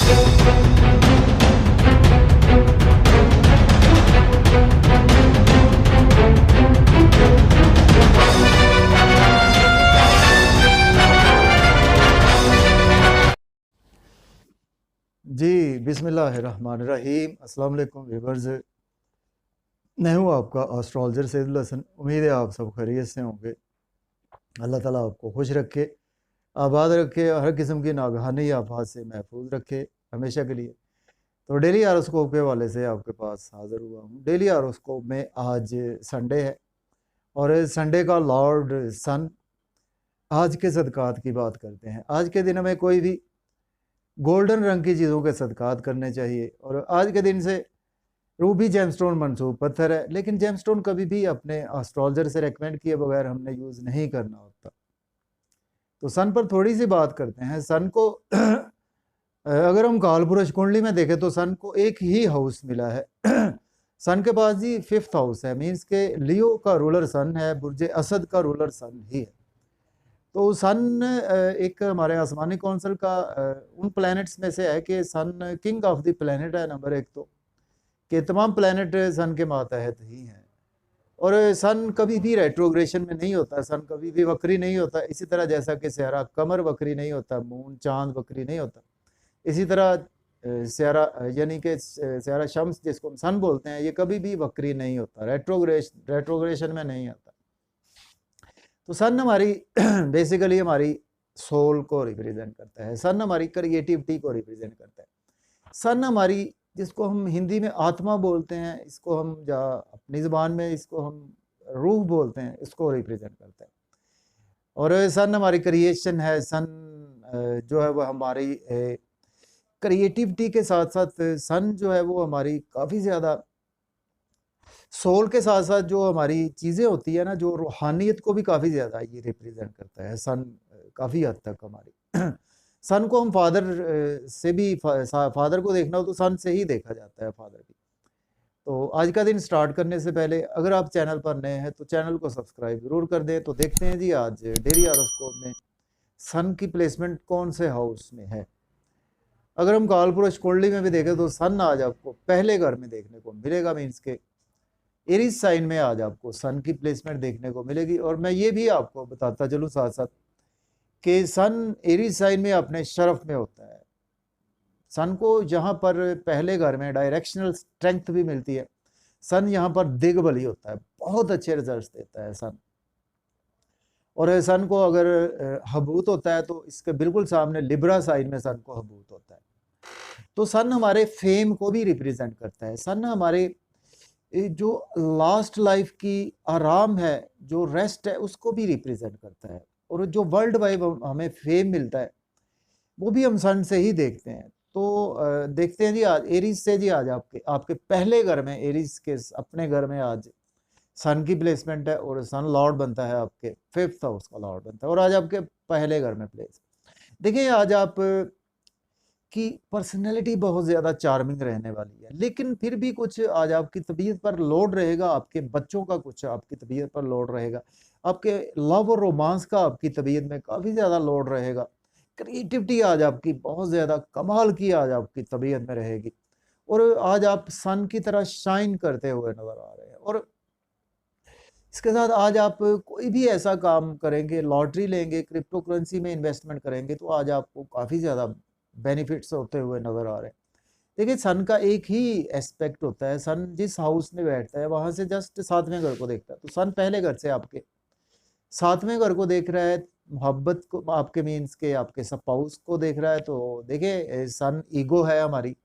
जी, बिस्मिल्लाहिर्रहमानिर्रहीम। अस्सलाम वालेकुम व्यूअर्स। मैं हूँ आपका एस्ट्रोलॉजर सैयदुल हसन। उम्मीद है आप सब खैरियत से होंगे। अल्लाह ताला आपको खुश रखे, आबाद रखे, हर किस्म की नागहानी आफात से महफूज रखे हमेशा के लिए। तो डेली हारोस्कोप के हवाले से आपके पास हाज़िर हुआ हूँ। डेली हारोस्कोप में आज संडे है और संडे का लॉर्ड सन। आज के सदक़ात की बात करते हैं। आज के दिन हमें कोई भी गोल्डन रंग की चीज़ों के सदक़ात करने चाहिए और आज के दिन से रूबी जेमस्टोन मंसूब पत्थर है, लेकिन जेमस्टोन कभी भी अपने एस्ट्रोलॉजर से रेकमेंड किए बगैर हमने यूज़ नहीं करना होता। तो सन पर थोड़ी सी बात करते हैं। सन को अगर हम कालपुरुष कुंडली में देखें तो सन को एक ही हाउस मिला है। सन के पास जी 5th हाउस है, मीन्स के लियो का रूलर सन है, बुर्ज असद का रूलर सन ही है। तो सन एक हमारे आसमानी कौंसल का उन प्लैनेट्स में से है कि सन किंग ऑफ द प्लैनेट है, नंबर 1 तो, कि तमाम प्लैनेट सन के मातहत ही हैं। और सन कभी भी रेट्रोग्रेशन में नहीं होता, सन कभी भी वक्री नहीं होता। इसी तरह जैसा कि स्यारा कमर वक्री नहीं होता, मून चांद वक्री नहीं होता, इसी तरह स्यारा यानी कि स्यारा शम्स जिसको हम सन बोलते हैं, ये कभी भी वक्री नहीं होता, रेट्रोग्रेशन में नहीं आता। तो सन हमारी बेसिकली हमारी सोल को रिप्रेजेंट करता है। सन हमारी क्रिएटिविटी को रिप्रेजेंट करता है। सन हमारी, जिसको हम हिंदी में आत्मा बोलते हैं, इसको हम अपनी ज़बान में इसको हम रूह बोलते हैं, इसको रिप्रेजेंट करता है। और सन हमारी क्रिएशन है। सन जो है वो हमारी क्रिएटिविटी के साथ साथ सन जो है वो हमारी काफ़ी ज़्यादा सोल के साथ साथ जो हमारी चीज़ें होती है ना, जो रूहानियत को भी काफ़ी ज़्यादा ये रिप्रेजेंट करता है सन, काफ़ी हद तक हमारी। सन को हम फादर से भी फादर को देखना हो तो सन से ही देखा जाता है, फादर भी। तो आज का दिन स्टार्ट करने से पहले अगर आप चैनल पर नए हैं तो चैनल को सब्सक्राइब ज़रूर कर दें। तो देखते हैं जी आज डेली हॉरोस्कोप में सन की प्लेसमेंट कौन से हाउस में है। अगर हम कालपुरुष कुंडली में भी देखें तो सन आज आपको पहले घर में देखने को मिलेगा, मीन्स के एरीज साइन में आज आपको सन की प्लेसमेंट देखने को मिलेगी। और मैं ये भी आपको बताता चलूँ साथ साथ कि सन एरीज साइन में अपने शरफ में होता है। सन को यहाँ पर पहले घर में डायरेक्शनल स्ट्रेंथ भी मिलती है। सन यहाँ पर दिग्बली होता है, बहुत अच्छे रिजल्ट्स देता है सन। और सन को अगर हबूत होता है तो इसके बिल्कुल सामने लिब्रा साइन में सन को हबूत होता है। तो सन हमारे फेम को भी रिप्रेजेंट करता है। सन हमारे जो लास्ट लाइफ की आराम है, जो रेस्ट है, उसको भी रिप्रेजेंट करता है। और जो वर्ल्ड वाइड हमें फेम मिलता है वो भी हम सन से ही देखते हैं। तो देखते हैं जी आज एरीज से जी आज आपके पहले घर में, एरीज के अपने घर में आज सन की प्लेसमेंट है और सन लॉर्ड बनता है, आपके 5th हाउस का लॉर्ड बनता है और आज आपके पहले घर में प्लेस। देखिए आज आप की पर्सनैलिटी बहुत ज़्यादा चार्मिंग रहने वाली है, लेकिन फिर भी कुछ आज आपकी तबीयत पर लोड रहेगा, आपके बच्चों का कुछ आपकी तबीयत पर लोड रहेगा, आपके लव और रोमांस का आपकी तबीयत में काफ़ी ज़्यादा लोड रहेगा। क्रिएटिविटी आज आपकी बहुत ज़्यादा कमाल की आज आपकी तबीयत में रहेगी और आज आप सन की तरह शाइन करते हुए नज़र आ रहे हैं। और इसके साथ आज आप कोई भी ऐसा काम करेंगे, लॉटरी लेंगे, क्रिप्टो करेंसी में इन्वेस्टमेंट करेंगे, तो आज आपको काफ़ी ज़्यादा बेनिफिट्स होते हुए नज़र आ रहे हैं। देखिए सन का एक ही एस्पेक्ट होता है, सन जिस हाउस में बैठता है वहाँ से जस्ट 7वें घर को देखता है। तो सन पहले घर से आपके 7वें घर को देख रहा है, मोहब्बत को आपके मीन्स के आपके स्पाउस को देख रहा है। तो देखिए सन ईगो है हमारी,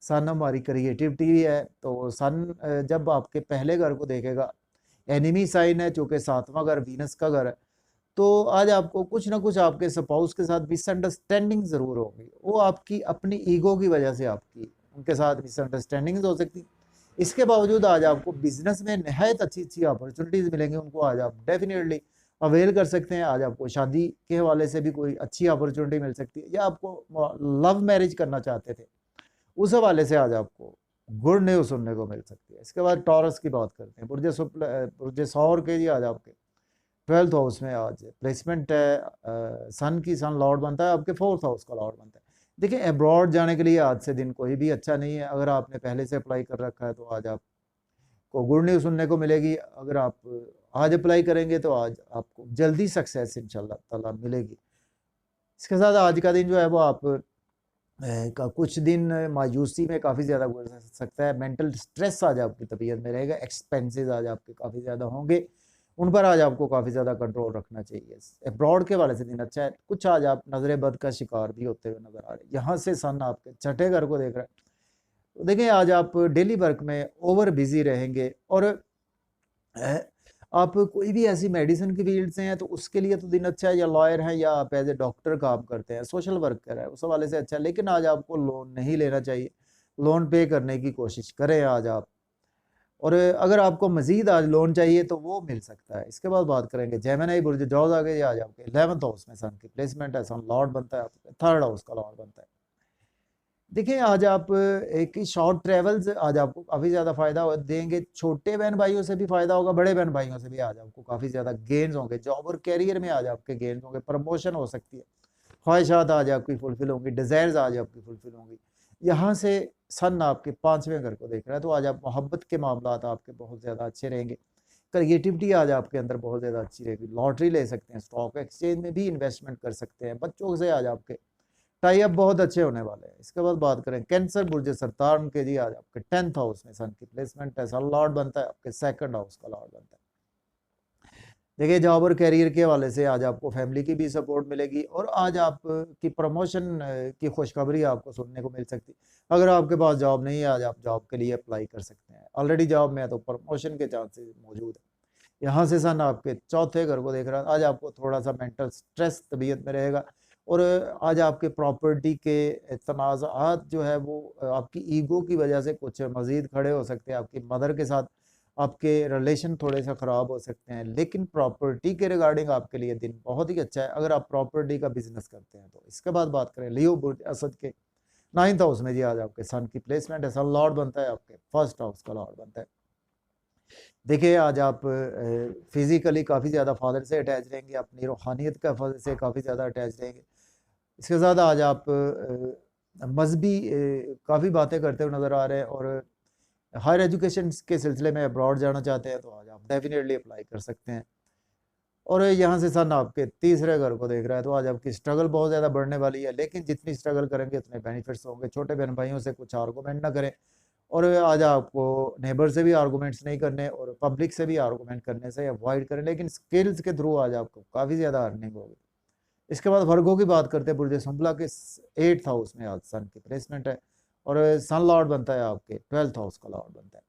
सन हमारी क्रिएटिविटी भी है। तो सन जब आपके पहले घर को देखेगा, एनिमी साइन है चूँकि 7वां घर वीनस का घर है, तो आज आपको कुछ ना कुछ आपके स्पाउस के साथ मिसअंडरस्टैंडिंग ज़रूर होगी। वो आपकी अपनी ईगो की वजह से आपकी उनके साथ मिसअंडरस्टैंडिंग्स हो सकती। इसके बावजूद आज आपको बिजनेस में नहायत अच्छी अपॉर्चुनिटीज़ मिलेंगी, उनको आज आप डेफिनेटली अवेल कर सकते हैं। आज आपको शादी के हवाले से भी कोई अच्छी अपॉर्चुनिटी मिल सकती है, या आपको लव मैरिज करना चाहते थे उस हवाले से आज आपको गुड न्यूज़ सुनने को मिल सकती है। इसके बाद टॉरस की बात करते हैं। बुर्ज सौर के जी आज आपके 12th हाउस में आज प्लेसमेंट है सन की। सन लॉर्ड बनता है आपके 4th हाउस का लॉर्ड बनता है। देखिए अब्रॉड जाने के लिए आज से दिन कोई भी अच्छा नहीं है। अगर आपने पहले से अप्लाई कर रखा है तो आज आपको गुड न्यूज़ सुनने को मिलेगी। अगर आप आज अप्लाई करेंगे तो आज आपको जल्दी सक्सेस इंशाल्लाह ताला मिलेगी। इसके साथ आज का दिन जो है वो आप का कुछ दिन मायूसी में काफ़ी ज़्यादा गुजर सकता है। मेंटल स्ट्रेस आज आपकी तबीयत में रहेगा। एक्सपेंसेस आज आपके काफ़ी ज़्यादा होंगे, उन पर आज आपको काफ़ी ज़्यादा कंट्रोल रखना चाहिए। अब्रॉड के वाले से दिन अच्छा है। कुछ आज आप नजर बद का शिकार भी होते हुए नजर आ रहे हैं। यहाँ से सन आपके छठे घर को देख रहा है, तो देखिए आज आप डेली वर्क में ओवर बिजी रहेंगे। और आप कोई भी ऐसी मेडिसिन की फील्ड से हैं तो उसके लिए तो दिन अच्छा है, या लॉयर हैं या आप एज ए डॉक्टर काम करते हैं, सोशल वर्कर है, उस हवाले से अच्छा है। लेकिन आज आपको लोन नहीं लेना चाहिए, लोन पे करने की कोशिश करें आज आप। और अगर आपको मजीद आज लोन चाहिए तो वो मिल सकता है। इसके बाद बात करेंगे जेमिनी बुर्ज जॉज आ गए आज आपके 11th हाउस में सन की प्लेसमेंट है। सन लॉर्ड बनता है आपके 3rd हाउस का लॉर्ड बनता है। देखिए आज आप एक शॉर्ट ट्रेवल्स आज आपको काफ़ी ज़्यादा फ़ायदा देंगे। छोटे बहन भाइयों से भी फ़ायदा होगा, बड़े बहन भाइयों से भी आज आपको काफ़ी ज़्यादा गेन्स होंगे। जॉब और कैरियर में आज आपके गेन्स होंगे, प्रमोशन हो सकती है, ख्वाहिशात आज आपकी फुलफिल होंगी, डिज़ायर्स आज आपकी फुलफिल होंगी। यहाँ से सन आपके 5वें घर को देख रहा है, तो आज आप मोहब्बत के मामलात आपके बहुत ज़्यादा अच्छे रहेंगे। क्रिएटिविटी आज आपके अंदर बहुत ज़्यादा अच्छी रहेगी। लॉटरी ले सकते हैं, स्टॉक एक्सचेंज में भी इन्वेस्टमेंट कर सकते हैं। बच्चों से आज आपके टाई अप बहुत अच्छे होने वाले हैं। इसके बाद बात करें कैंसर बुर्ज सरतार के जी आज आपके 10th हाउस में सन की प्लेसमेंट है। सन लॉर्ड बनता है आपके 2nd हाउस का लॉर्ड बनता है। देखिए जॉब और कैरियर के हवाले से आज आपको फैमिली की भी सपोर्ट मिलेगी और आज आप की प्रमोशन की खुशखबरी आपको सुनने को मिल सकती है। अगर आपके पास जॉब नहीं है आज आप जॉब के लिए अप्लाई कर सकते हैं। ऑलरेडी जॉब में है तो प्रमोशन के चांसेस मौजूद है। यहाँ से सन आपके 4थे घर को देख रहा है। आज आपको थोड़ा सा मेंटल स्ट्रेस तबीयत में रहेगा और आज आपके प्रॉपर्टी के तनाज़ात जो है वो आपकी ईगो की वजह से कुछ मज़ीद खड़े हो सकते हैं। आपकी मदर के साथ आपके रिलेशन थोड़े सा ख़राब हो सकते हैं, लेकिन प्रॉपर्टी के रिगार्डिंग आपके लिए दिन बहुत ही अच्छा है अगर आप प्रॉपर्टी का बिजनेस करते हैं तो। इसके बाद बात करें लियो बुर्ज असद के 9th हाउस में जी आज आपके सन की प्लेसमेंट है। सन लॉर्ड बनता है आपके 1st हाउस का लॉर्ड बनता है। देखिए आज आप फिजिकली काफ़ी ज़्यादा फादर से अटैच रहेंगे, अपनी रूहानियत का फादर से काफ़ी ज़्यादा अटैच रहेंगे। इसके साथ आज आप मजहबी काफ़ी बातें करते हुए नज़र आ रहे हैं और हायर एजुकेशन के सिलसिले में अब्रॉड जाना चाहते हैं तो आज आप डेफिनेटली अप्लाई कर सकते हैं। और यहाँ से सन आपके 3रे घर को देख रहा है, तो आज आपकी स्ट्रगल बहुत ज़्यादा बढ़ने वाली है, लेकिन जितनी स्ट्रगल करेंगे उतने बेनिफिट्स होंगे। छोटे बहन भाइयों से कुछ आर्गूमेंट ना करें और आज आपको नेबर से भी आर्गूमेंट्स नहीं करने और पब्लिक से भी आर्गूमेंट करने से अवॉइड करें, लेकिन स्किल्स के थ्रू आज आपको काफ़ी ज़्यादा अर्निंग होगी। इसके बाद वर्गों की बात करते हैं। बुर्ज संभला के 8th हाउस में आज सन की प्लेसमेंट है और सन लॉर्ड बनता है आपके 12th हाउस का लॉर्ड बनता है।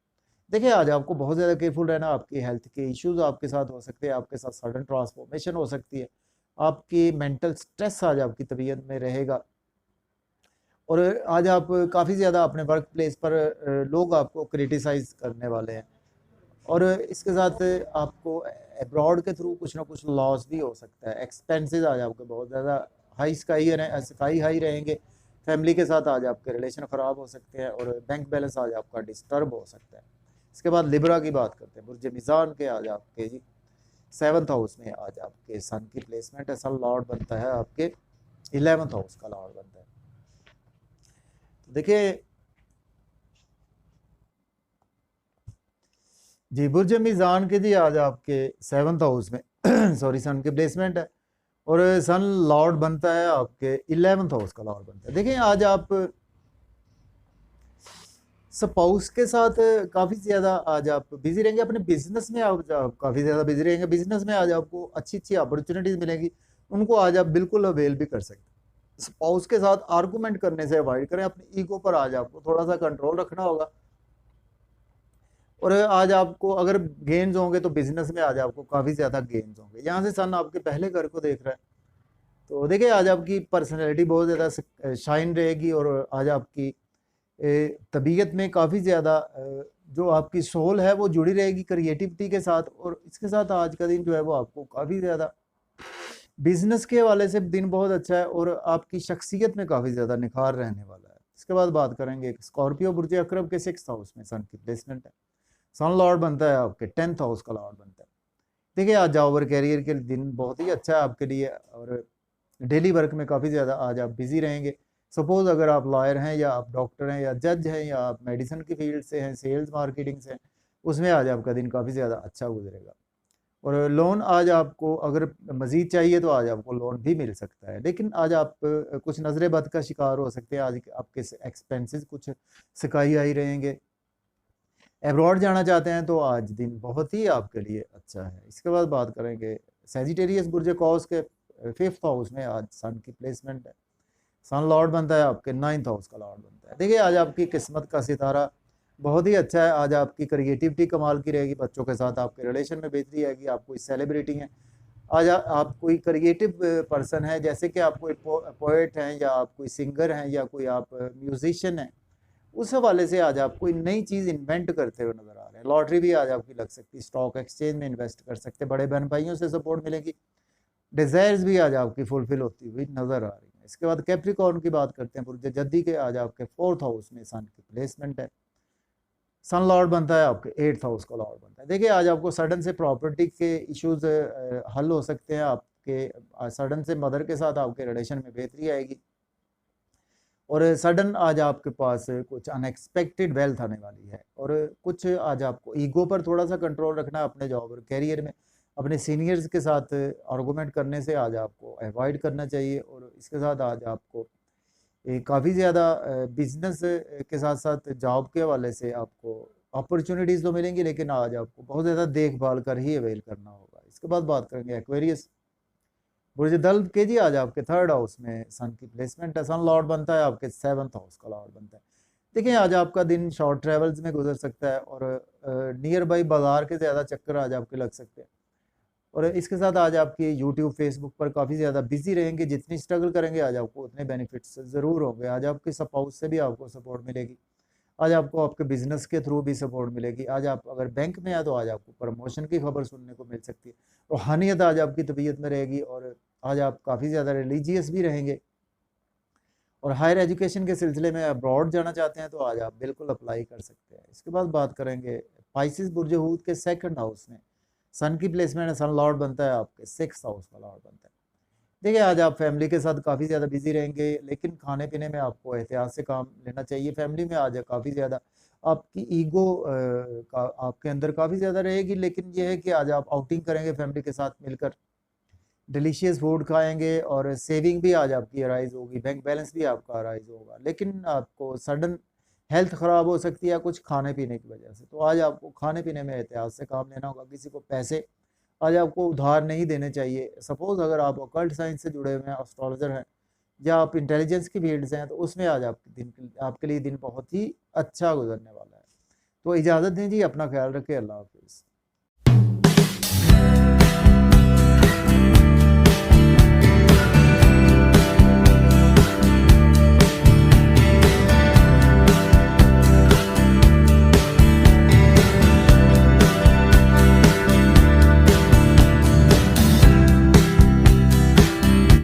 देखिए आज आपको बहुत ज़्यादा केयरफुल रहना। आपकी हेल्थ के इश्यूज आपके साथ हो सकते हैं, आपके साथ सडन ट्रांसफॉर्मेशन हो सकती है, आपकी मेंटल स्ट्रेस आज आपकी तबीयत में रहेगा और आज आप काफ़ी ज़्यादा अपने वर्क प्लेस पर लोग आपको क्रिटिसाइज करने वाले हैं और इसके साथ आपको अब्रॉड के थ्रू कुछ ना कुछ लॉस भी हो सकता है। एक्सपेंसेस आज आपके बहुत ज़्यादा स्काई हाई रहेंगे। फैमिली के साथ आज आपके रिलेशन ख़राब हो सकते हैं और बैंक बैलेंस आज आपका डिस्टर्ब हो सकता है। इसके बाद लिब्रा की बात करते हैं। बुर्ज मिज़ान के आज आपके जी 7th हाउस में आज आपके सन की प्लेसमेंट है। सन लॉर्ड बनता है आपके 11th हाउस का लॉर्ड बनता है। तो देखिए जी बुर्ज मिज़ान के जी आज आपके 7th हाउस में सॉरी सन की प्लेसमेंट है और सन लॉर्ड बनता है आपके 11th हाउस का लॉर्ड बनता है। देखिए आज आप स्पाउस के साथ काफ़ी ज़्यादा आज आप बिजी रहेंगे। अपने बिजनेस में आप काफ़ी ज़्यादा बिजी रहेंगे। बिजनेस में आज आपको अच्छी अच्छी अपॉर्चुनिटीज़ मिलेंगी, उनको आज आप बिल्कुल अवेल भी कर सकते हैं। स्पाउस के साथ आर्गूमेंट करने से अवॉइड करें। अपनी ईगो पर आज आपको थोड़ा सा कंट्रोल रखना होगा और आज आपको अगर गेन्स होंगे तो बिजनेस में आज आपको काफ़ी ज़्यादा गेन्स होंगे। यहाँ से सन आपके पहले घर को देख रहा है, तो देखिए आज आपकी पर्सनैलिटी बहुत ज़्यादा शाइन रहेगी और आज आपकी तबीयत में काफ़ी ज़्यादा जो आपकी सोल है वो जुड़ी रहेगी क्रिएटिविटी के साथ। और इसके साथ आज का दिन जो है वो आपको काफ़ी ज़्यादा बिजनेस के हवाले से दिन बहुत अच्छा है और आपकी शख्सियत में काफ़ी ज़्यादा निखार रहने वाला है। इसके बाद बात करेंगे स्कॉर्पियो बुर्ज अकरब के 6th हाउस में सन की प्लेसमेंट है। सन लॉर्ड बनता है आपके 10th हाउस का लॉर्ड बनता है। देखिए आज जॉब और कैरियर के दिन बहुत ही अच्छा है आपके लिए और डेली वर्क में काफ़ी ज़्यादा आज आप बिजी रहेंगे। सपोज़ अगर आप लॉयर हैं या आप डॉक्टर हैं या जज हैं या आप मेडिसिन की फील्ड से हैं, सेल्स मार्केटिंग से हैं, उसमें आज आपका दिन काफ़ी ज़्यादा अच्छा गुजरेगा। और लोन आज आपको अगर मज़ीद चाहिए तो आज आपको लोन भी मिल सकता है, लेकिन आज आप कुछ नज़र बद का शिकार हो सकते हैं। आज आपके एक्सपेंसेस कुछ स्काई हाई रहेंगे। एब्रॉड जाना चाहते हैं तो आज दिन बहुत ही आपके लिए अच्छा है। इसके बाद बात करेंगे सैजिटेरियस बुर्ज कौस के 5th हाउस में आज सन की प्लेसमेंट है। सन लॉर्ड बनता है आपके 9th हाउस का लॉर्ड बनता है। देखिए आज आपकी किस्मत का सितारा बहुत ही अच्छा है। आज आपकी क्रिएटिविटी कमाल की रहेगी, बच्चों के साथ आपके रिलेशन में बेहतरी आएगी। आप कोई सेलिब्रिटी हैं, आज आप कोई क्रिएटिव पर्सन है, जैसे कि आप कोई पोएट हैं या आप कोई सिंगर हैं या कोई आप म्यूजिशियन हैं, उस हवाले से आज आप कोई नई चीज़ इन्वेंट करते हुए नजर आ रहे हैं। लॉटरी भी आज आपकी लग सकती है, स्टॉक एक्सचेंज में इन्वेस्ट कर सकते हैं, बड़े बहन भाइयों से सपोर्ट मिलेगी, डिज़ायर्स भी आज आपकी फुलफिल होती हुई नजर आ रही है। इसके बाद कैप्रिकॉर्न की बात करते हैं, बुर्ज जद्दी के आज आपके 4th हाउस में सन की प्लेसमेंट है। सन लॉर्ड बनता है आपके 8th हाउस का लॉर्ड बनता है। देखिए आज आपको सडन से प्रॉपर्टी के इश्यूज हल हो सकते हैं, आपके सडन से मदर के साथ आपके रिलेशन में बेहतरी आएगी, और सडन आज आपके पास कुछ अनएक्सपेक्टेड वेल्थ आने वाली है। और कुछ आज आपको ईगो पर थोड़ा सा कंट्रोल रखना है अपने जॉब और कैरियर में। अपने सीनियर्स के साथ आर्गूमेंट करने से आज आपको अवॉइड करना चाहिए। और इसके साथ आज आपको काफ़ी ज़्यादा बिजनेस के साथ साथ जॉब के हवाले से आपको अपॉर्चुनिटीज़ तो मिलेंगी, लेकिन आज आपको बहुत ज़्यादा देखभाल कर ही अवेल करना होगा। इसके बाद बात करेंगे एक्वेरियस बुर्ज दल्ब के जी। आज आपके 3rd हाउस में सन की प्लेसमेंट है। सन लॉर्ड बनता है आपके 7th हाउस का लॉर्ड बनता है। देखिए आज आपका दिन शॉर्ट ट्रेवल्स में गुजर सकता है, और नियर बाई बाजार के ज़्यादा चक्कर आज आपके लग सकते हैं। और इसके साथ आज आपकी यूट्यूब फेसबुक पर काफ़ी ज़्यादा बिजी रहेंगे। जितनी स्ट्रगल करेंगे आज आपको उतने बेनिफिट्स ज़रूर होंगे। आज आपके स्पाउस से भी आपको सपोर्ट मिलेगी, आज आपको आपके बिजनेस के थ्रू भी सपोर्ट मिलेगी। आज आप अगर बैंक में हैं तो आज आपको प्रमोशन की खबर सुनने को मिल सकती है। रूहानियत आज आपकी तबीयत में रहेगी, और आज आप काफ़ी ज़्यादा रिलीजियस भी रहेंगे। और हायर एजुकेशन के सिलसिले में अब्रॉड जाना चाहते हैं तो आज आप बिल्कुल अप्लाई कर सकते हैं। इसके बाद बात करेंगे पाइसिस बुर्ज हूत के 2nd हाउस में सन की प्लेसमेंट है। सन लॉर्ड बनता है आपके 6th हाउस का लॉर्ड बनता है। देखिए आज आप फैमिली के साथ काफ़ी ज़्यादा बिजी रहेंगे, लेकिन खाने पीने में आपको एहतियात से काम लेना चाहिए। फैमिली में आज काफ़ी ज़्यादा आपकी ईगो का आपके अंदर काफ़ी ज़्यादा रहेगी, लेकिन ये है कि आज आप आउटिंग करेंगे फैमिली के साथ मिलकर, डिलीशियस फूड खाएंगे, और सेविंग भी आज आपकी अराइज होगी, बैंक बैलेंस भी आपका अराइज होगा। लेकिन आपको सडन हेल्थ ख़राब हो सकती है कुछ खाने पीने की वजह से, तो आज आपको खाने पीने में एहतियात से काम लेना होगा। किसी को पैसे आज आपको उधार नहीं देने चाहिए। सपोज़ अगर आप ऑकल्ट साइंस से जुड़े हुए हैं, एस्ट्रोलॉजर हैं, या आप इंटेलिजेंस की फील्ड से हैं, तो उसमें आज आपके लिए दिन बहुत ही अच्छा गुजरने वाला है। तो इजाज़त दीजिए, अपना ख्याल रखें। अल्लाह हाफिज़।